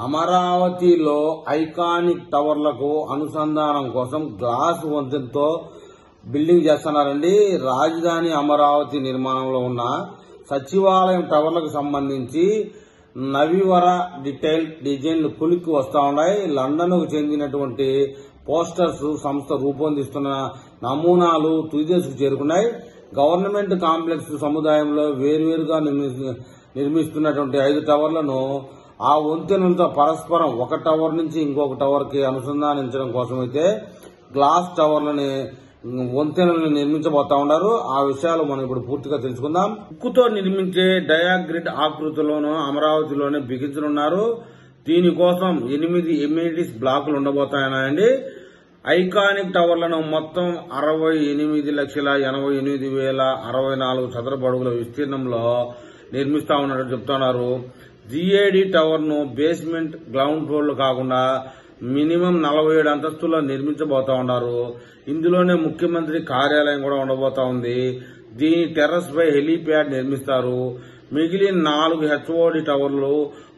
అమరావతిలో ఐకానిక్ టవర్లకు అనుసంధానం కోసం గ్లాస్ వంతెనతో బిల్డింగ్ చేస్తున్నారండి. రాజధాని అమరావతి నిర్మాణంలో ఉన్న సచివాలయం టవర్లకు సంబంధించి నవీవర డీటెయిల్ డిజైన్లు కొలిక్కి వస్తా ఉన్నాయి. లండన్ కు చెందినటువంటి పోస్టర్స్ సంస్థ రూపొందిస్తున్న నమూనాలు తుదిదశకు చేరుకున్నాయి. గవర్నమెంట్ కాంప్లెక్స్ సముదాయంలో వేర్వేరుగా నిర్మిస్తున్నటువంటి 5 టవర్లను ఆ వంతెనలతో పరస్పరం ఒక టవర్ నుంచి ఇంకొక టవర్ కి అనుసంధానించడం కోసమైతే గ్లాస్ టవర్లని వంతెనలను నిర్మించబోతా ఉన్నారు. ఆ విషయాలు మనం ఇప్పుడు పూర్తిగా తెలుసుకుందాం. ఉక్కుతో నిర్మించే డయాగ్రిడ్ ఆకృతిలోనూ అమరావతిలోనే బిగించనున్నారు. దీనికోసం 8 ఎమ్యూనిటీస్ బ్లాకులు ఉండబోతాయన్నాయండి. ఐకానిక్ టవర్లను మొత్తం 68,88,064 చదరపు అడుగుల విస్తీర్ణంలో నిర్మిస్తా ఉన్నట్టు చెప్తున్నారు. జిఏడి టవర్ ను బేస్మెంట్ గ్రౌండ్ ఫ్లోర్లు కాకుండా మినిమం 47 అంతస్తుల్లో నిర్మించబోతా ఉన్నారు. ఇందులోనే ముఖ్యమంత్రి కార్యాలయం కూడా ఉండబోతా ఉంది. దీని టెర్రస్ పై హెలీప్యాడ్ నిర్మిస్తారు. మిగిలిన 4 హెచ్ఓడి టవర్లు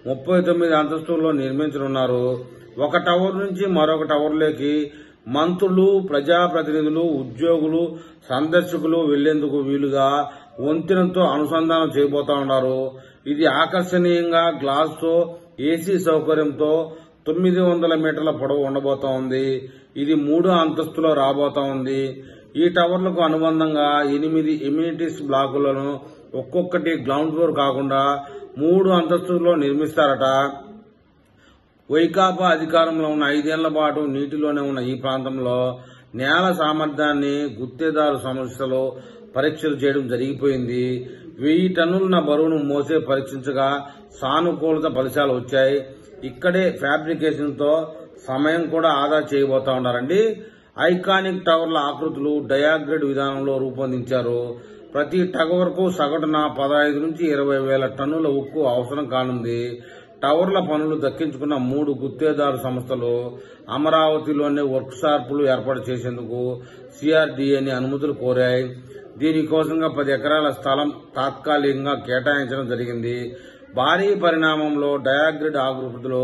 39 అంతస్తుల్లో నిర్మించనున్నారు. ఒక టవర్ నుంచి మరొక టవర్లోకి మంత్రులు, ప్రజాప్రతినిధులు, ఉద్యోగులు, సందర్శకులు వెళ్లేందుకు వీలుగా వంతెనతో అనుసంధానం చేయబోతా ఉన్నారు. ఇది ఆకర్షణీయంగా గ్లాస్ తో ఏసీ సౌకర్యంతో 900 మీటర్ల పొడవు ఉండబోతా ఉంది. ఇది 3 అంతస్తులో రాబోతా ఉంది. ఈ టవర్లకు అనుబంధంగా 8 ఎమ్యూనిటీస్ బ్లాకులను ఒక్కొక్కటి గ్రౌండ్ ఫ్లోర్ కాకుండా 3 అంతస్తుల్లో నిర్మిస్తారట. వైకాపా అధికారంలో ఉన్న 5 ఏళ్ల పాటు నీటిలోనే ఉన్న ఈ ప్రాంతంలో నేల సామర్థ్యాన్ని గుత్తేదారు సంస్థలో పరీక్షలు చేయడం జరిగిపోయింది. 1000 టన్నుల బరువును మోసే పరీక్షించగా సానుకూలత ఫలితాలు వచ్చాయి. ఇక్కడే ఫ్యాబ్రికేషన్ తో సమయం కూడా ఆదా చేయబోతా ఉన్నారండి. ఐకానిక్ టవర్ల ఆకృతులు డయాగ్రిడ్ విధానంలో రూపొందించారు. ప్రతి టవర్ కు సగటున 15 నుంచి 20 వేల టన్నుల ఉక్కు అవసరం కానుంది. టవర్ల పనులు దక్కించుకున్న 3 గుత్తేదారు సంస్థలు అమరావతిలోనే వర్క్ షాపులు ఏర్పాటు చేసేందుకు సిఆర్డీఏని అనుమతులు కోరాయి. దీనికోసంగా 10 ఎకరాల స్థలం తాత్కాలికంగా కేటాయించడం జరిగింది. భారీ పరిణామంలో డయాగ్రిడ్ ఆకృతిలో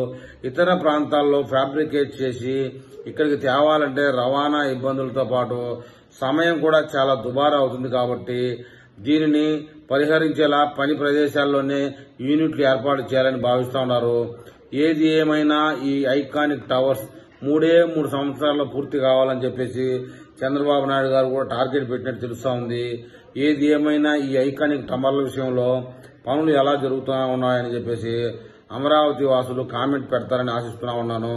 ఇతర ప్రాంతాల్లో ఫ్యాబ్రికేట్ చేసి ఇక్కడికి తేవాలంటే రవాణా ఇబ్బందులతో పాటు సమయం కూడా చాలా దుబారా అవుతుంది. కాబట్టి దీనిని పరిహరించేలా పని ప్రదేశాల్లోనే యూనిట్లు ఏర్పాటు చేయాలని భావిస్తా ఉన్నారు. ఏది ఏమైనా ఈ ఐకానిక్ టవర్స్ 3 సంవత్సరాల్లో పూర్తి కావాలని చెప్పేసి చంద్రబాబు నాయుడు గారు కూడా టార్గెట్ పెట్టినట్టు తెలుస్తా ఉంది. ఏది ఏమైనా ఈ ఐకానిక్ టవర్ల విషయంలో పనులు ఎలా జరుగుతూ ఉన్నాయని చెప్పేసి అమరావతి వాసులు కామెంట్ పెడతారని ఆశిస్తున్నా ఉన్నాను.